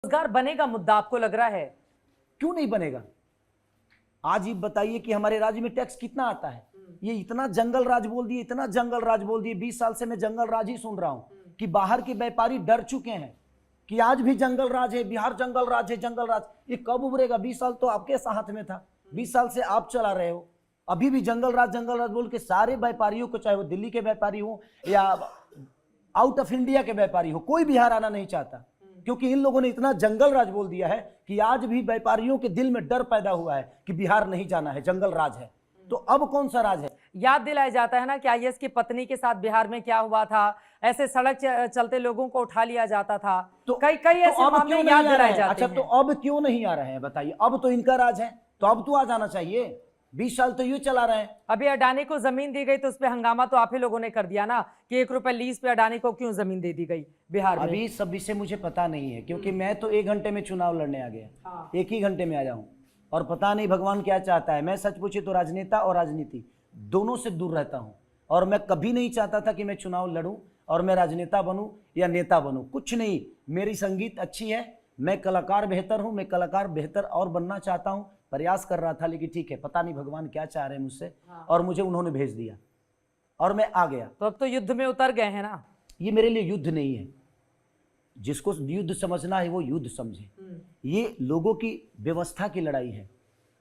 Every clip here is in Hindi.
रोजगार बनेगा मुद्दा आपको लग रहा है? क्यों नहीं बनेगा? आज ये बताइए कि हमारे राज्य में टैक्स कितना आता है? ये इतना जंगल राज बोल दिए, इतना जंगल राज बोल दिए। 20 साल से मैं जंगल राज ही सुन रहा हूं कि बाहर के व्यापारी डर चुके हैं कि आज भी जंगल राज है, बिहार जंगल राज है, जंगल राज। ये कब उभरेगा? 20 साल तो आपके हाथ में था, 20 साल से आप चला रहे हो, अभी भी जंगल राज बोल के सारे व्यापारियों को, चाहे वो दिल्ली के व्यापारी हो या आउट ऑफ इंडिया के व्यापारी हो, कोई बिहार आना नहीं चाहता, क्योंकि इन लोगों ने इतना जंगल राज बोल दिया है कि आज भी व्यापारियों के दिल में डर पैदा हुआ है कि बिहार नहीं जाना है, जंगल राज है। तो अब कौन सा राज है? याद दिलाया जाता है ना कि आईएएस की पत्नी के साथ बिहार में क्या हुआ था, ऐसे सड़क चलते लोगों को उठा लिया जाता था, तो कई ऐसे मामले याद दिलाए जाते अच्छा, हैं। तो अब क्यों नहीं आ रहे हैं बताइए? अब तो इनका राज है, तो अब तो आ जाना चाहिए। 20 साल तो ये चला रहे हैं। अभी अडानी को जमीन दी गई तो उस पर हंगामा तो आप ही लोगों ने कर दिया ना कि 1 रुपए लीज पे अडानी को क्यों जमीन दे दी गई बिहार में? अभी सब विषय मुझे पता नहीं है, क्योंकि मैं तो 1 घंटे में चुनाव लड़ने आ गया, 1 ही घंटे में आ जाऊं, और पता नहीं भगवान क्या चाहता है। मैं सच पूछे तो राजनेता और राजनीति दोनों से दूर रहता हूं, और मैं कभी नहीं चाहता था कि मैं चुनाव लड़ूं और मैं राजनेता बनूं या नेता बनूं, कुछ नहीं। मेरी संगीत अच्छी है, मैं कलाकार बेहतर हूं, मैं कलाकार बेहतर और बनना चाहता हूं, प्रयास कर रहा था, लेकिन ठीक है, पता नहीं भगवान क्या चाह रहे हैं मुझसे, और मुझे उन्होंने भेज दिया और मैं आ गया। तो अब तो युद्ध में उतर गए हैं ना? ये मेरे लिए युद्ध नहीं है, जिसको युद्ध समझना है वो युद्ध समझे। ये लोगों की व्यवस्था की लड़ाई है,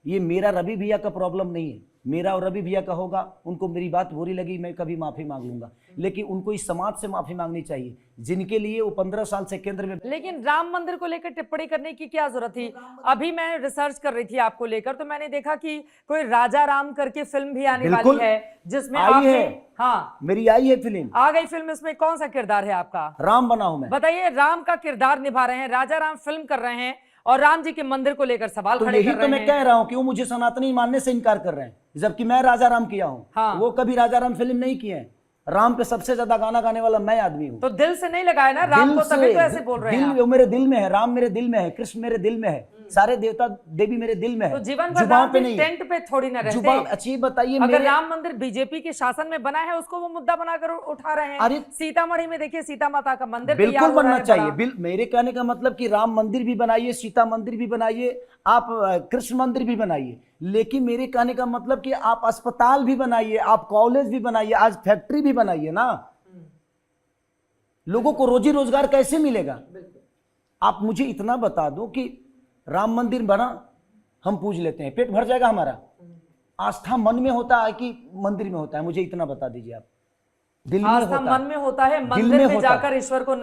ये मेरा रवि भैया का प्रॉब्लम नहीं है। मेरा और रवि भैया का होगा, उनको मेरी बात बुरी लगी, मैं कभी माफी मांग लूंगा, लेकिन उनको इस समाज से माफी मांगनी चाहिए जिनके लिए वो 15 साल से केंद्र में। लेकिन राम मंदिर को लेकर टिप्पणी करने की क्या जरूरत थी? अभी मैं रिसर्च कर रही थी आपको लेकर, तो मैंने देखा कि कोई राजा राम करके फिल्म भी आने वाली है, जिसमें आई आपने है। हाँ, मेरी आई है फिल्म, आ गई फिल्म। इसमें कौन सा किरदार है आपका? राम बना हूं मैं। बताइए, राम का किरदार निभा रहे हैं, राजा राम फिल्म कर रहे हैं और राम जी के मंदिर को लेकर सवाल खड़े कर रहे हैं। यही तो मैं कह रहा हूं कि वो मुझे सनातनी मानने से इनकार कर रहे हैं, जबकि मैं राजा राम किया हूं। हाँ। वो कभी राजा राम फिल्म नहीं किए हैं। राम पे सबसे ज्यादा गाना गाने वाला मैं आदमी हूं। तो दिल से नहीं लगाया ना राम को, तभी तो ऐसे बोल रहे हैं। दिल मेरे दिल में है, राम मेरे दिल में है, कृष्ण मेरे दिल में है, सारे देवता देवी मेरे दिल में है। तो जीवन भर राम पे टेंट पे थोड़ी ना रहते। अच्छी बताइए, अगर राम मंदिर बीजेपी के शासन में बना है, उसको वो मुद्दा बनाकर उठा रहे हैं। अरे सीतामढ़ी में देखिए, सीता माता का मंदिर बिल्कुल बनना चाहिए। मेरे कहने का मतलब कि राम मंदिर भी बनाइए, सीता मंदिर भी बनाइए, आप कृष्ण मंदिर भी बनाइए, लेकिन मेरे कहने का मतलब कि आप अस्पताल भी बनाइए, आप कॉलेज भी बनाइए, आज फैक्ट्री भी बनाइए ना। लोगों को रोजी रोजगार कैसे मिलेगा? आप मुझे इतना बता दो कि राम मंदिर बना, हम पूज लेते हैं, पेट भर जाएगा हमारा? आस्था मन में होता है कि मंदिर में होता है? मुझे इतना बता दीजिए आप। दिल में होता है, मन में होता है, मंदिर में जाकर ईश्वर को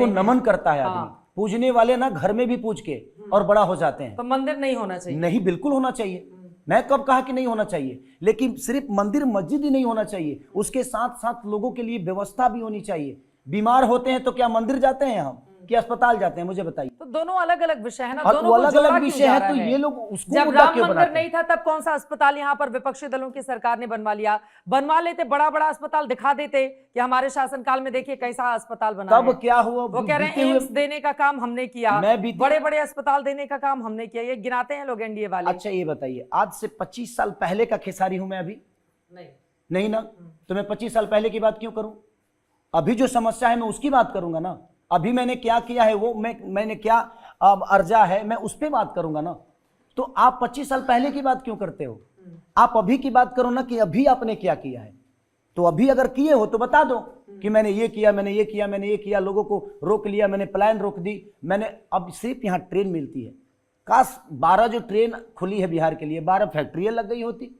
नमन करता है आदमी। पूजने वाले ना घर में भी पूज के और बड़ा हो जाते हैं। तो मंदिर नहीं होना चाहिए? नहीं, बिल्कुल होना चाहिए। मैं कब कहा कि नहीं होना चाहिए, लेकिन सिर्फ मंदिर मस्जिद ही नहीं होना चाहिए, उसके साथ साथ लोगों के लिए व्यवस्था भी होनी चाहिए। बीमार होते हैं तो क्या मंदिर जाते हैं हम कि अस्पताल जाते हैं? मुझे बताइए। तो दोनों अलग अलग विषय है ना, दोनों अलग अलग विषय है, तो ये लोग उसको जब मुद्दा राम क्यों मंदिर बनाते नहीं था तब कौन सा अस्पताल यहाँ पर विपक्षी दलों की सरकार ने बनवा लिया? बनवा लेते, बड़ा बड़ा अस्पताल दिखा देते कि हमारे शासनकाल में देखिए कैसा अस्पताल बना। तब क्या हुआ? वो कह रहे हैं एम्स देने का काम हमने किया, बड़े बड़े अस्पताल देने का काम हमने किया, ये गिनाते हैं लोग एनडीए वाले। अच्छा ये बताइए, आज से 25 साल पहले का खेसारी हूं मैं? अभी नहीं ना, तो मैं 25 साल पहले की बात क्यों करूं? अभी जो समस्या है मैं उसकी बात करूंगा ना। अभी मैंने क्या किया है, वो मैंने क्या अर्जा है, मैं उस पर बात करूंगा ना। तो आप 25 साल पहले की बात क्यों करते हो? आप अभी की बात करो ना कि अभी आपने क्या किया है। तो अभी अगर किए हो तो बता दो कि मैंने ये किया, मैंने ये किया, मैंने ये किया, लोगों को रोक लिया, मैंने प्लान रोक दी, मैंने। अब सिर्फ यहाँ ट्रेन मिलती है, काश 12 जो ट्रेन खुली है बिहार के लिए, 12 फैक्ट्रियां लग गई होती,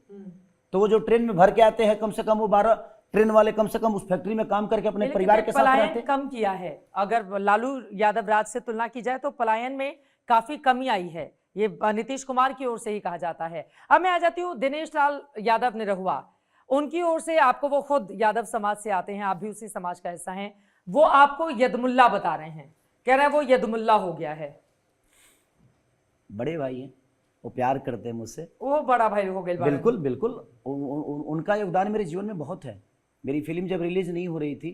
तो वो जो ट्रेन में भर के आते हैं, कम से कम वो 12 ट्रेन वाले कम से कम उस फैक्ट्री में काम करके अपने परिवार के साथ रहते। कम किया है, अगर लालू यादव राज से तुलना की जाए तो पलायन में काफी कमी आई है, ये नीतीश कुमार की ओर से ही कहा जाता है। अब मैं आ जाती हूँ दिनेश लाल यादव निरहुआ, उनकी ओर से आपको, वो खुद यादव समाज से आते हैं, आप भी उसी समाज का हिस्सा हैं, वो आपको यदमुल्ला बता रहे हैं, कह रहे हैं वो यदमुल्ला हो गया है। बड़े भाई हैं, वो प्यार करते हैं मुझसे, वो बड़ा भाई हो गए। बिल्कुल बिल्कुल, उनका योगदान मेरे जीवन में बहुत है। मेरी फिल्म जब रिलीज नहीं हो रही थी,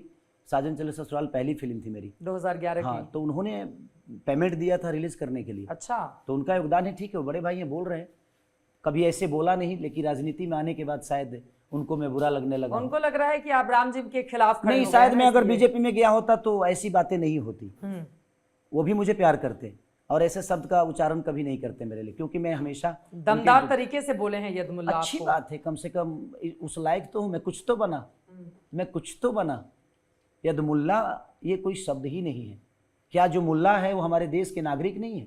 साजन चले ससुराल पहली फिल्म थी मेरी 2011 की। हाँ, तो उन्होंने पेमेंट दिया था रिलीज करने के लिए। अच्छा, तो उनका योगदान है, ठीक है, वो बड़े भाई हैं, बोल रहे हैं। कभी ऐसे बोला नहीं, लेकिन राजनीति में आने के बाद शायद उनको मैं बुरा लगने लगा। उनको लग रहा है कि आप राम जी के खिलाफ नहीं, शायद मैं अगर बीजेपी में गया होता तो ऐसी बातें नहीं होती। वो भी मुझे प्यार करते, और ऐसे शब्द का उच्चारण कभी नहीं करते मेरे लिए, क्योंकि मैं हमेशा दमदार तरीके से बोले हैं यदमुल्ला अच्छी आपको। बात है, कम से कम उस लायक तो हूँ, मैं कुछ तो बना, मैं कुछ तो बना। यदमुल्ला ये कोई शब्द ही नहीं है। क्या जो मुल्ला है वो हमारे देश के नागरिक नहीं है?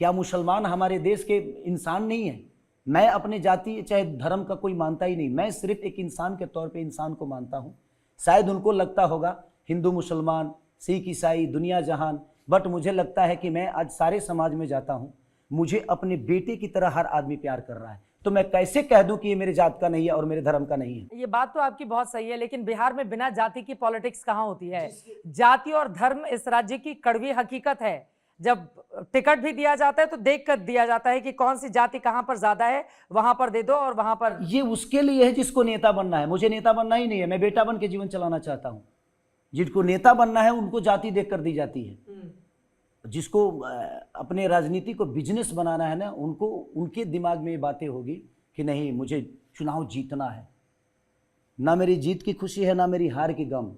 क्या मुसलमान हमारे देश के इंसान नहीं है? मैं अपने जाति चाहे धर्म का कोई मानता ही नहीं, मैं सिर्फ एक इंसान के तौर पे इंसान को मानता हूँ। शायद उनको लगता होगा हिंदू मुसलमान सिख ईसाई दुनिया जहान, बट मुझे लगता है कि मैं आज सारे समाज में जाता हूँ, मुझे अपने बेटे की तरह हर आदमी प्यार कर रहा है, तो मैं कैसे कह दूं कि ये मेरे जात का नहीं है और मेरे धर्म का नहीं है? ये बात तो आपकी बहुत सही है, लेकिन बिहार में बिना जाति की पॉलिटिक्स कहाँ होती है? जाति और धर्म इस राज्य की कड़वी हकीकत है। जब टिकट भी दिया जाता है तो देख कर दिया जाता है कि कौन सी जाति कहां पर ज्यादा है, वहां पर दे दो, और वहां पर ये उसके लिए है जिसको नेता बनना है। मुझे नेता बनना ही नहीं है, मैं बेटा बन के जीवन चलाना चाहता हूँ। जिनको नेता बनना है उनको जाति देखकर दी जाती है। जिसको अपने राजनीति को बिजनेस बनाना है ना, उनको उनके दिमाग में ये बातें होगी कि नहीं मुझे चुनाव जीतना है, ना मेरी जीत की खुशी है ना मेरी हार की गम।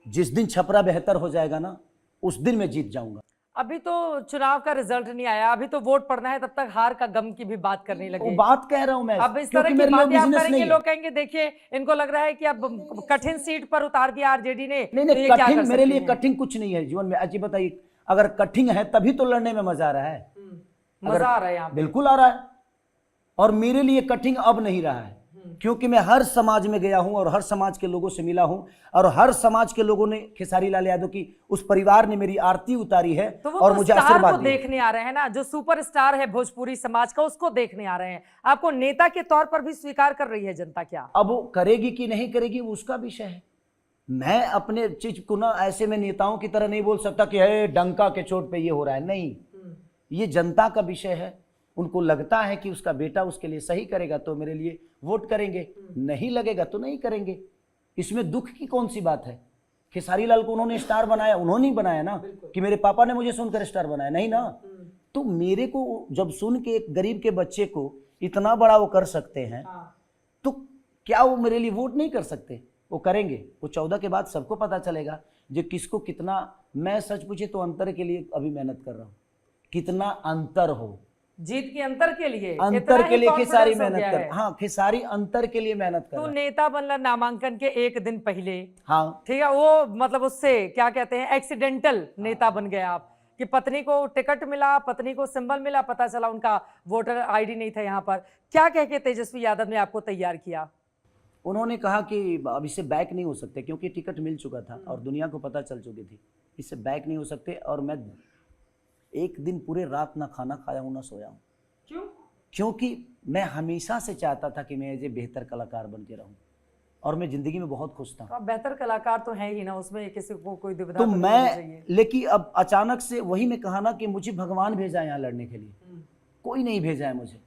जिस दिन छपरा बेहतर हो जाएगा ना, उस दिन मैं जीत जाऊंगा। अभी तो चुनाव का रिजल्ट नहीं आया, अभी तो वोट पड़ना है, तब तक हार का गम की भी बात करने लगे। वो बात कह रहा हूं मैं, अब इस तरह की बातें आप करेंगे, लोग कहेंगे देखिए इनको लग रहा है कि अब कठिन सीट पर उतार दिया आरजेडी ने। नहीं तो ये क्या कठिन कर मेरे लिए सकते हैं? कठिन कुछ नहीं है जीवन में। अच्छी बताइए, अगर कठिन है तभी तो लड़ने में मजा आ रहा है। मजा आ रहा है यहाँ पे। बिल्कुल आ रहा है। और मेरे लिए कठिन अब नहीं रहा है, क्योंकि मैं हर समाज में गया हूं और हर समाज के लोगों से मिला हूं, और हर समाज के लोगों ने खेसारी लाल यादव की उस परिवार ने मेरी आरती उतारी है, तो वो और मुझे आशीर्वाद दिया। देखने आ रहे हैं ना, जो सुपरस्टार है भोजपुरी समाज का, उसको देखने आ रहे हैं। आपको नेता के तौर पर भी स्वीकार कर रही है जनता क्या? अब वो करेगी कि नहीं करेगी वो उसका विषय है। मैं अपने चीज को ना ऐसे में नेताओं की तरह नहीं बोल सकता कि है डंका के चोट पे ये हो रहा है। नहीं, ये जनता का विषय है। उनको लगता है कि उसका बेटा उसके लिए सही करेगा तो मेरे लिए वोट करेंगे, नहीं लगेगा तो नहीं करेंगे। इसमें दुख की कौन सी बात है? खेसारी लाल को उन्होंने स्टार बनाया, उन्होंने ही बनाया ना, कि मेरे पापा ने मुझे सुनकर स्टार बनाया, नहीं ना। तो मेरे को जब सुन के एक गरीब के बच्चे को इतना बड़ा वो कर सकते हैं, तो क्या वो मेरे लिए वोट नहीं कर सकते? वो करेंगे। वो 14 के बाद सबको पता चलेगा जो किसको कितना। मैं सच पूछे तो अंतर के लिए अभी मेहनत कर रहा हूँ, कितना अंतर हो, जीत के अंतर के लिए, अंतर के लिए खेसारी मेहनत कर, हाँ खेसारी अंतर के लिए मेहनत कर। तो नेता बनला नामांकन के एक दिन पहले, हाँ ठीक है, वो मतलब उससे क्या कहते हैं एक्सीडेंटल नेता बन गए आप, कि पत्नी को टिकट मिला, पत्नी को सिंबल मिला, पता चला उनका वोटर आईडी नहीं था यहाँ पर। क्या कह के तेजस्वी यादव ने आपको तैयार किया? उन्होंने कहा कि अब इससे बैक नहीं हो सकते, क्योंकि टिकट मिल चुका था और दुनिया को पता चल चुकी थी, इससे बैक नहीं हो सकते। और मैं एक दिन पूरे रात ना खाना खाया हूँ ना सोया हूँ। क्यों? क्योंकि मैं हमेशा से चाहता था कि मैं एज ए बेहतर कलाकार बन के रहूं, और मैं जिंदगी में बहुत खुश था। आप बेहतर कलाकार तो हैं ही ना, उसमें किसी को कोई दुविधा तो नहीं मैं चाहिए। लेकिन अब अचानक से वही मैं कहा ना कि मुझे भगवान भेजा है यहाँ लड़ने के लिए, कोई नहीं भेजा है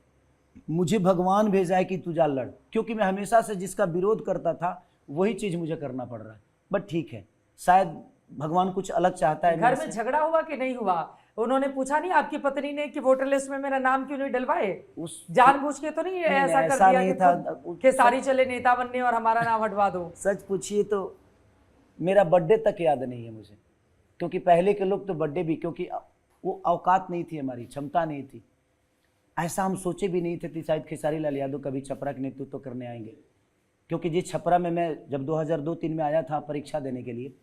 मुझे भगवान भेजा है कि तू जा लड़। क्योंकि मैं हमेशा से जिसका विरोध करता था वही चीज मुझे करना पड़ रहा है। बट ठीक है, शायद भगवान कुछ अलग चाहता है। घर में झगड़ा हुआ कि नहीं हुआ? उन्होंने पूछा नहीं आपकी पत्नी ने कि वोटर लिस्ट में मेरा नाम क्यों नहीं डलवाए? उस जानबूझ के तो नहीं ऐसा कर दिया नहीं कि था कि सारी चले नेता बनने और हमारा नाम हटवा दो? सच पूछिए तो मेरा बर्थडे तक याद नहीं है मुझे, क्योंकि पहले के लोग तो बर्थडे भी, क्योंकि वो औकात नहीं थी, हमारी क्षमता नहीं थी। ऐसा हम सोचे भी नहीं थे कि शायद खेसारी लाल यादव कभी छपरा के नेतृत्व करने आएंगे। क्योंकि जिस छपरा में मैं जब 2002-03 में आया था परीक्षा देने के लिए,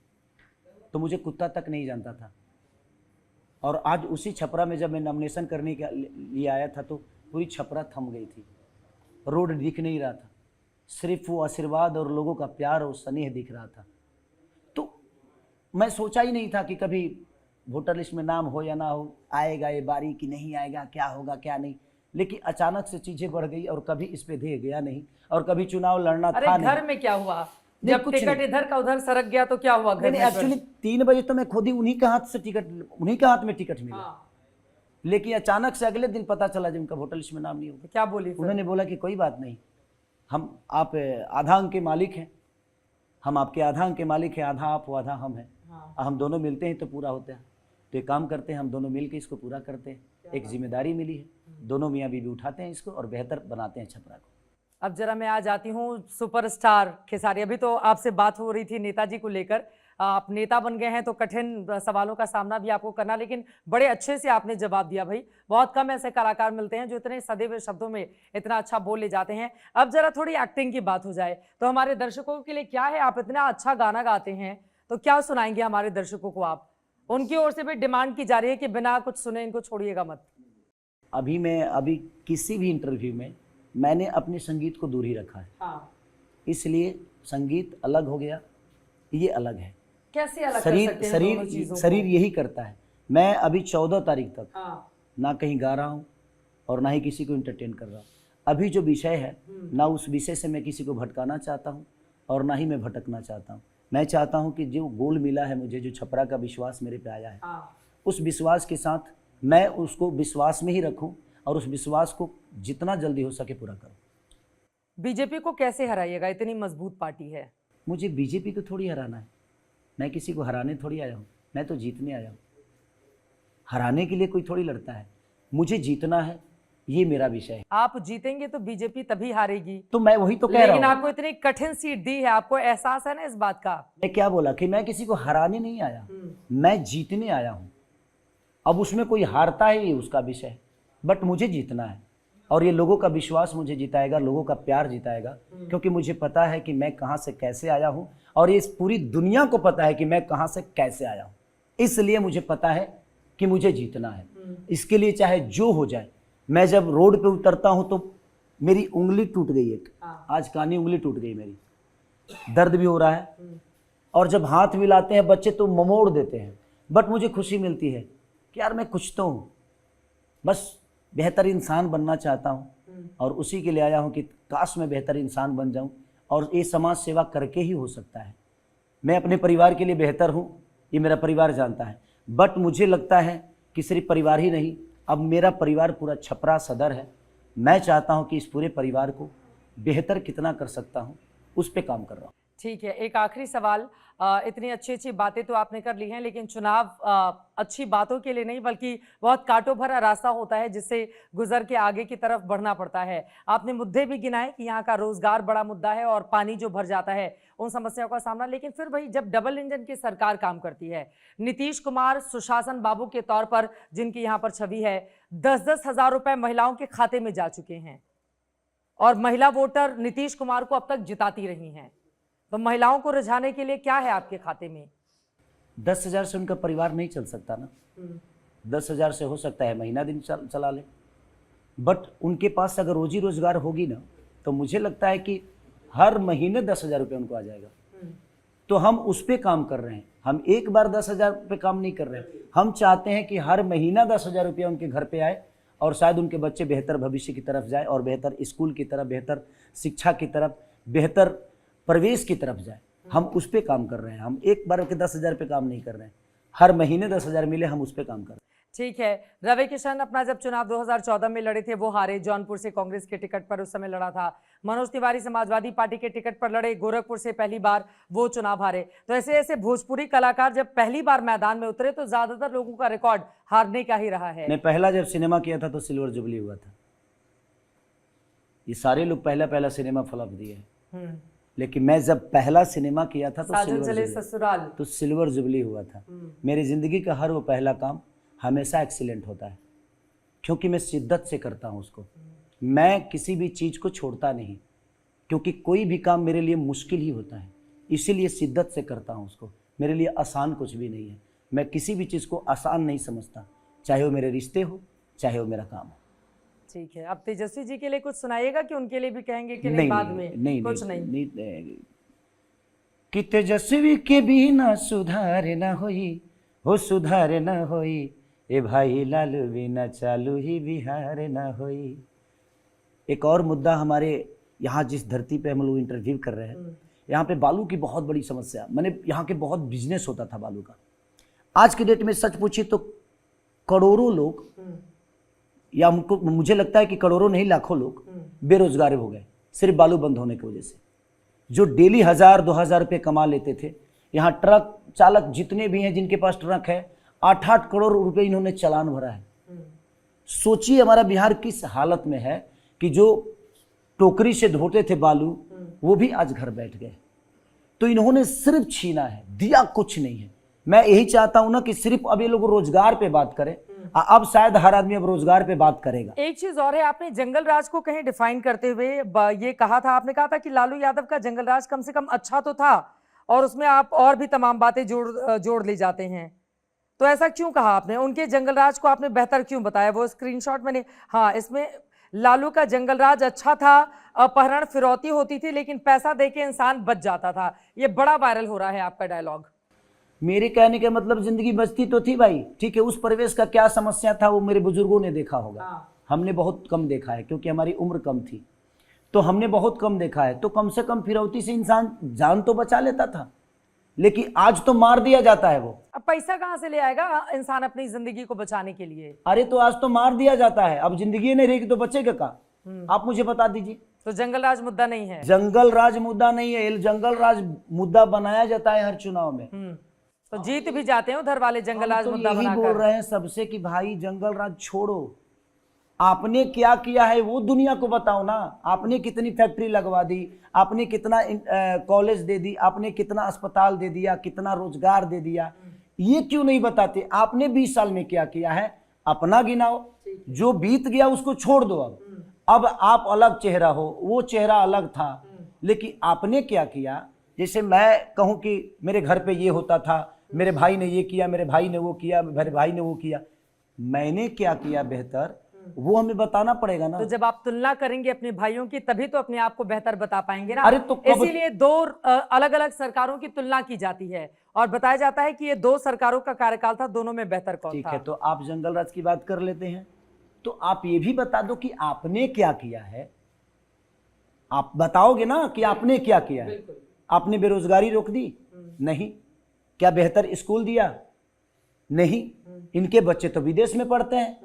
तो मुझे कुत्ता तक नहीं जानता था। और आज उसी छपरा में जब मैं नॉमिनेशन करने के लिए आया था तो पूरी छपरा थम गई थी, रोड दिख नहीं रहा था, सिर्फ वो आशीर्वाद और लोगों का प्यार और स्नेह दिख रहा था। तो मैं सोचा ही नहीं था कि कभी वोटर लिस्ट में नाम हो या ना हो, आएगा ये बारी कि नहीं आएगा, क्या होगा क्या नहीं। लेकिन अचानक से चीजें बढ़ गई और कभी इस पे ध्यान गया नहीं, और कभी चुनाव लड़ना था नहीं। घर में क्या हुआ जब टिकट इधर का उधर सरक गया तो क्या हुआ घर में? एक्चुअली 3 बजे तो मैं खुद ही उन्हीं के हाथ से टिकट, उन्हीं के हाथ में टिकट मिला। लेकिन अचानक से अगले दिन पता चला जब उनका वोटर लिस्ट में नाम नहीं होगा। क्या बोली? उन्होंने बोला कि कोई बात नहीं, आप आधा अंक के मालिक हैं, हम आपके आधा अंक के मालिक हैं, आधा आप आधा हम हैं, हम दोनों मिलते हैं तो पूरा होता है। तो एक काम करते हैं, हम दोनों मिलकर इसको पूरा करते हैं। एक जिम्मेदारी मिली है, दोनों मियाँ बीवी उठाते हैं इसको और बेहतर बनाते हैं छपरा को। अब जरा मैं आ जाती हूँ सुपरस्टार खेसारी। अभी तो आपसे बात हो रही थी नेताजी को लेकर, आप नेता बन गए हैं तो कठिन सवालों का सामना भी आपको करना, लेकिन बड़े अच्छे से आपने जवाब दिया भाई। बहुत कम ऐसे कलाकार मिलते हैं जो इतने सदे हुए शब्दों में इतना अच्छा बोल ले जाते हैं। अब जरा थोड़ी एक्टिंग की बात हो जाए तो हमारे दर्शकों के लिए क्या है, आप इतना अच्छा गाना गाते हैं तो क्या सुनाएंगे हमारे दर्शकों को आप? उनकी ओर से भी डिमांड की जा रही है कि बिना कुछ सुने इनको छोड़िएगा मत। अभी किसी भी इंटरव्यू में मैंने अपने संगीत को दूर ही रखा है। हाँ। इसलिए संगीत अलग हो गया, ये अलग है। कैसे अलग कर सकते हैं दोनों चीजों को? शरीर यही करता है। मैं अभी 14 तारीख तक हाँ। ना कहीं गा रहा हूँ और ना ही किसी को इंटरटेन कर रहा हूँ। अभी जो विषय है ना उस विषय से मैं किसी को भटकाना चाहता हूँ और ना ही मैं भटकना चाहता हूँ। मैं चाहता हूँ कि जो गोल मिला है मुझे, जो छपरा का विश्वास मेरे पे आया है, उस विश्वास के साथ मैं उसको विश्वास में ही रखूँ और उस विश्वास को जितना जल्दी हो सके पूरा करूँ। बीजेपी को कैसे हराइएगा, इतनी मजबूत पार्टी है? मुझे बीजेपी को थोड़ी हराना है, मैं किसी को हराने थोड़ी आया हूँ, मैं तो जीतने आया हूँ। हराने के लिए कोई थोड़ी लड़ता है, मुझे जीतना है, ये मेरा विषय है। आप जीतेंगे तो बीजेपी तभी हारेगी। तो मैं वही तो कह रहा हूँ। लेकिन आपको इतनी कठिन सीट दी है, आपको एहसास है ना इस बात का? मैं क्या बोला कि मैं किसी को हराने नहीं आया, मैं जीतने आया हूँ। अब उसमें कोई हारता है ये उसका विषय है, बट मुझे जीतना है और ये लोगों का विश्वास मुझे जिताएगा, लोगों का प्यार जिताएगा, क्योंकि मुझे पता है कि मैं कहाँ से कैसे आया हूँ और इस पूरी दुनिया को पता है कि मैं कहाँ से कैसे आया हूँ। इसलिए मुझे पता है कि मुझे जीतना है। इसके लिए चाहे जो हो जाए। मैं जब रोड पे उतरता हूँ तो मेरी उंगली टूट गई एक, आज कानी उंगली टूट गई मेरी, दर्द भी हो रहा है। और जब हाथ मिलाते हैं बच्चे तो ममोड़ देते हैं, बट मुझे खुशी मिलती है कि यार मैं कुछ तो हूँ, बस बेहतर इंसान बनना चाहता हूँ और उसी के लिए आया हूँ कि काश मैं बेहतर इंसान बन जाऊँ और ये समाज सेवा करके ही हो सकता है। मैं अपने परिवार के लिए बेहतर हूँ, ये मेरा परिवार जानता है, बट मुझे लगता है कि सिर्फ परिवार ही नहीं, अब मेरा परिवार पूरा छपरा सदर है। मैं चाहता हूँ कि इस पूरे परिवार को बेहतर कितना कर सकता हूँ, उस पर काम कर रहा हूँ। ठीक है, एक आखिरी सवाल। इतनी अच्छी अच्छी बातें तो आपने कर ली हैं, लेकिन चुनाव अच्छी बातों के लिए नहीं बल्कि बहुत कांटों भरा रास्ता होता है जिससे गुजर के आगे की तरफ बढ़ना पड़ता है। आपने मुद्दे भी गिनाए कि यहाँ का रोजगार बड़ा मुद्दा है और पानी जो भर जाता है उन समस्याओं का सामना, लेकिन फिर भाई जब डबल इंजन की सरकार काम करती है, नीतीश कुमार सुशासन बाबू के तौर पर जिनकी यहाँ पर छवि है, 10-10 हजार रुपए महिलाओं के खाते में जा चुके हैं और महिला वोटर नीतीश कुमार को अब तक जिताती रही हैं, तो महिलाओं को रिझाने के लिए क्या है आपके खाते में? 10,000 से उनका परिवार नहीं चल सकता ना। 10,000 से हो सकता है महीना दिन चला ले, बट उनके पास अगर रोजी रोजगार होगी ना तो मुझे लगता है कि हर महीने 10,000 रुपये उनको आ जाएगा। तो हम उस पर काम कर रहे हैं, हम एक बार 10,000 पे काम नहीं कर रहे हैं। हम चाहते हैं कि हर महीना 10,000 रुपया उनके घर पे आए और शायद उनके बच्चे बेहतर भविष्य की तरफ जाए और बेहतर स्कूल की तरफ, बेहतर शिक्षा की तरफ, बेहतर प्रवेश की तरफ जाए। हम उस पर काम कर रहे हैं, हम एक बार के 10,000 पे काम नहीं कर रहे हैं, हर महीने 10,000 मिले, हम उस पर काम कर रहे हैं। ठीक है, रवि किशन अपना जब चुनाव 2014 में लड़े थे वो हारे, जौनपुर से कांग्रेस के टिकट पर उस समय लड़ा था। मनोज तिवारी समाजवादी पार्टी के टिकट पर लड़े, गोरखपुर से पहली बार वो चुनाव हारे। तो ऐसे ऐसे भोजपुरी कलाकार जब पहली बार मैदान में उतरे तो ज्यादातर लोगों का रिकॉर्ड हारने का ही रहा है। मैं पहला जब सिनेमा किया था तो सिल्वर जुबली हुआ था। ये सारे लोग पहला सिनेमा फ्लॉप दिए, लेकिन मैं जब पहला सिनेमा किया था तो सिल्वर जुबली हुआ था। मेरी जिंदगी का हर वो पहला काम हमेशा एक्सीलेंट होता है, क्योंकि मैं शिद्दत से करता हूँ उसको। मैं किसी भी चीज़ को छोड़ता नहीं, क्योंकि कोई भी काम मेरे लिए मुश्किल ही होता है, इसीलिए शिद्दत से करता हूँ उसको। मेरे लिए आसान कुछ भी नहीं है, मैं किसी भी चीज़ को आसान नहीं समझता, चाहे वो मेरे रिश्ते हो, चाहे वो मेरा काम हो। ठीक है, अब तेजस्वी जी के लिए कुछ सुनाइएगा कि उनके लिए भी कहेंगे कि नहीं बाद में? नहीं कि तेजस्वी के बिना सुधार न होई, हो सुधार न होई, ए भाई लालू बिना चालू ही बिहार न होई। एक और मुद्दा, हमारे यहाँ जिस धरती पे हम लोग इंटरव्यू कर रहे हैं, यहाँ पे बालू की बहुत बड़ी समस्या, मैंने यहाँ के बहुत बिजनेस होता था बालू का। आज के डेट में सच पूछिए तो करोड़ों लोग, या मुझे लगता है कि करोड़ों नहीं लाखों लोग बेरोजगार हो गए सिर्फ बालू बंद होने की वजह से। जो डेली 1,000-2,000 रुपये कमा लेते थे, यहाँ ट्रक चालक जितने भी हैं जिनके पास ट्रक है, 8-8 करोड़ रुपए इन्होंने चालान भरा है। सोचिए हमारा बिहार किस हालत में है कि जो टोकरी से ढोते थे बालू वो भी आज घर बैठ गए। तो इन्होंने सिर्फ छीना है, दिया कुछ नहीं है। मैं यही चाहता हूं ना कि सिर्फ अब ये लोग रोजगार पे बात करें, अब शायद हर आदमी अब रोजगार पे बात करेगा। एक चीज और है, आपने जंगल राज को कहीं डिफाइन करते हुए ये कहा था, आपने कहा था कि लालू यादव का जंगल राज कम से कम अच्छा तो था, और उसमें आप और भी तमाम बातें जोड़ ले जाते हैं। तो ऐसा क्यों कहा आपने? उनके जंगल राज को आपने बेहतर क्यों बताया? वो स्क्रीनशॉट मैंने, हाँ, इसमें लालू का जंगल राज अच्छा था, अपहरण फिरौती होती थी, लेकिन पैसा देके इंसान बच जाता था। ये बड़ा वायरल हो रहा है आपका डायलॉग। मेरे कहने का मतलब जिंदगी बचती तो थी भाई, ठीक है। उस परिवेश का क्या समस्या था वो मेरे बुजुर्गों ने देखा होगा, हमने बहुत कम देखा है क्योंकि हमारी उम्र कम थी, तो हमने बहुत कम देखा है। तो कम से कम फिरौती से इंसान जान तो बचा लेता था, लेकिन आज तो मार दिया जाता है। वो अब पैसा कहाँ से ले आएगा इंसान अपनी जिंदगी को बचाने के लिए? अरे तो आज तो मार दिया जाता है, अब जिंदगी नहीं रहेगी तो बचेगा कहाँ? आप मुझे बता दीजिए। तो जंगल राज मुद्दा नहीं है? जंगल राज मुद्दा नहीं है, जंगल राज मुद्दा बनाया जाता है हर चुनाव में। तो जीत भी जाते हैं उधर वाले जंगल राज मुद्दा यही बनाकर। बोल रहे हैं सबसे कि भाई जंगल राज छोड़ो, आपने क्या किया है वो दुनिया को बताओ ना। आपने कितनी फैक्ट्री लगवा दी, आपने कितना कॉलेज दे दी, आपने कितना अस्पताल दे दिया, कितना रोजगार दे दिया, ये क्यों नहीं बताते? आपने 20 साल में क्या किया है अपना गिनाओ, जो बीत गया उसको छोड़ दो। अब आप अलग चेहरा हो, वो चेहरा अलग था, लेकिन आपने क्या किया? जैसे मैं कहूं कि मेरे घर पे ये होता था, मेरे भाई ने ये किया, मेरे भाई ने वो किया, मेरे भाई ने वो किया, मैंने क्या किया बेहतर वो हमें बताना पड़ेगा ना। तो जब आप तुलना करेंगे अपने भाइयों की तभी तो अपने आप को बेहतर बता पाएंगे ना। अरे तो इसीलिए दो अलग अलग सरकारों की तुलना की जाती है और बताया जाता है कि ये 2 सरकारों का कार्यकाल था, दोनों में बेहतर कौन था। ठीक है, तो आप जंगल राज की बात कर लेते हैं, तो आप ये भी बता दो कि आपने क्या किया है। आप बताओगे ना कि आपने क्या किया है। आपने बेरोजगारी रोक दी? नहीं। क्या बेहतर स्कूल दिया? नहीं। इनके बच्चे तो विदेश में पढ़ते हैं,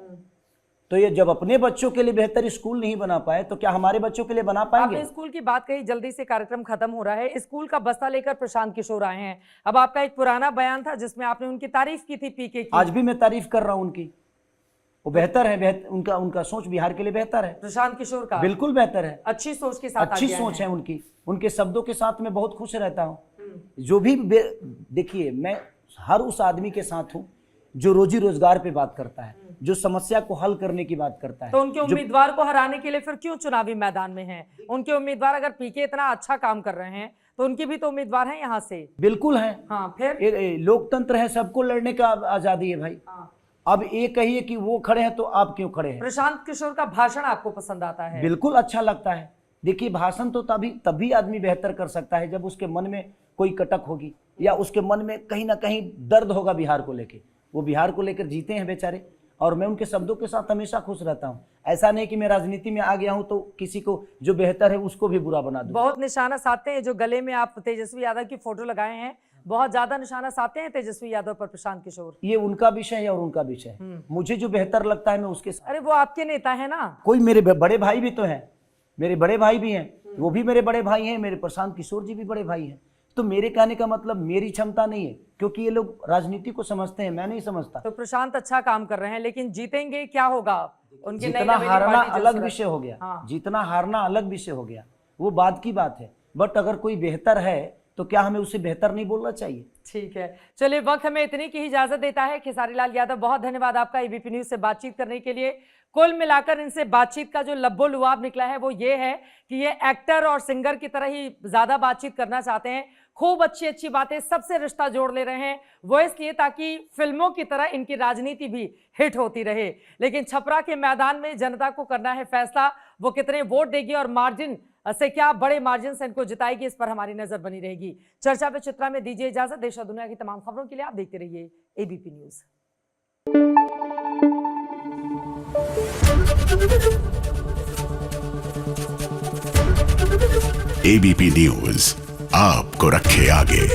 तो ये जब अपने बच्चों के लिए बेहतर स्कूल नहीं बना पाए तो क्या हमारे बच्चों के लिए बना पाएंगे? आपने स्कूल की बात कही, जल्दी से कार्यक्रम खत्म हो रहा है। स्कूल का बस्ता लेकर प्रशांत किशोर आए हैं। अब आपका एक पुराना बयान था जिसमें आपने उनकी तारीफ की थी पीके की। आज भी मैं तारीफ कर रहा हूं उनकी, वो बेहतर है, उनका सोच बिहार के लिए बेहतर है। प्रशांत किशोर का बिल्कुल बेहतर है, अच्छी सोच के साथ अच्छी सोच है उनकी। उनके शब्दों के साथ मैं बहुत खुश रहता हूँ। जो भी देखिए, मैं हर उस आदमी के साथ हूँ जो रोजी रोजगार पे बात करता है, जो समस्या को हल करने की बात करता है। तो उनके उम्मीदवार को हराने के लिए फिर क्यों चुनावी मैदान में हैं? उनके उम्मीदवार अगर पीके इतना अच्छा काम कर रहे हैं तो उनकी भी तो उम्मीदवार हैं यहाँ से। बिल्कुल है। हाँ, फिर लोकतंत्र है, सबको लड़ने का आजादी है भाई। अब ये कहिए कि वो खड़े हैं तो आप क्यों खड़े हैं? प्रशांत किशोर का भाषण आपको पसंद आता है? बिल्कुल अच्छा लगता है। देखिए, भाषण तो तभी आदमी बेहतर कर सकता है जब उसके मन में कोई कटक होगी या उसके मन में कहीं ना कहीं दर्द होगा बिहार को लेके। वो बिहार को लेकर जीते हैं बेचारे, और मैं उनके शब्दों के साथ हमेशा खुश रहता हूं। ऐसा नहीं कि मैं राजनीति में आ गया हूं तो किसी को जो बेहतर है उसको भी बुरा बना दूं। बहुत निशाना साधते हैं, जो गले में आप तेजस्वी यादव की फोटो लगाए हैं, बहुत ज्यादा निशाना साधते हैं तेजस्वी यादव पर प्रशांत किशोर। ये उनका विषय है और उनका विषय है। मुझे जो बेहतर लगता है मैं उसके साथ। अरे वो आपके नेता है ना। कोई मेरे बड़े भाई भी तो हैं, मेरे बड़े भाई भी हैं, वो भी मेरे बड़े भाई हैं, मेरे प्रशांत किशोर जी भी बड़े भाई हैं। तो मेरे कहने का मतलब मेरी क्षमता नहीं है, क्योंकि ये लोग राजनीति को समझते हैं, मैं नहीं समझता। तो प्रशांत अच्छा काम कर रहे हैं, लेकिन जीतेंगे क्या होगा? उनके जितना हारना अलग विषय हो गया, जितना हारना अलग विषय हो गया, वो बात की बात है। बट अगर कोई बेहतर है तो क्या हमें उसे बेहतर नहीं बोलना चाहिए? ठीक है, चलिए, वक्त हमें इतनी की इजाजत देता है। खेसारी लाल यादव, बहुत धन्यवाद आपका एबीपी न्यूज से बातचीत करने के लिए। कुल मिलाकर इनसे बातचीत का जो लब्बो लुआब निकला है वो ये है कि ये एक्टर और सिंगर की तरह ही ज्यादा बातचीत करना चाहते हैं। खूब अच्छी अच्छी बातें, सबसे रिश्ता जोड़ ले रहे हैं, वो इसलिए ताकि फिल्मों की तरह इनकी राजनीति भी हिट होती रहे। लेकिन छपरा के मैदान में जनता को करना है फैसला, वो कितने वोट देगी और मार्जिन से, क्या बड़े मार्जिन से इनको जिताएगी, इस पर हमारी नजर बनी रहेगी। चर्चा पे चित्रा में दीजिए इजाजत। देश और दुनिया की तमाम खबरों के लिए आप देखते रहिए एबीपी न्यूज। एबीपी न्यूज आपको रखे आगे।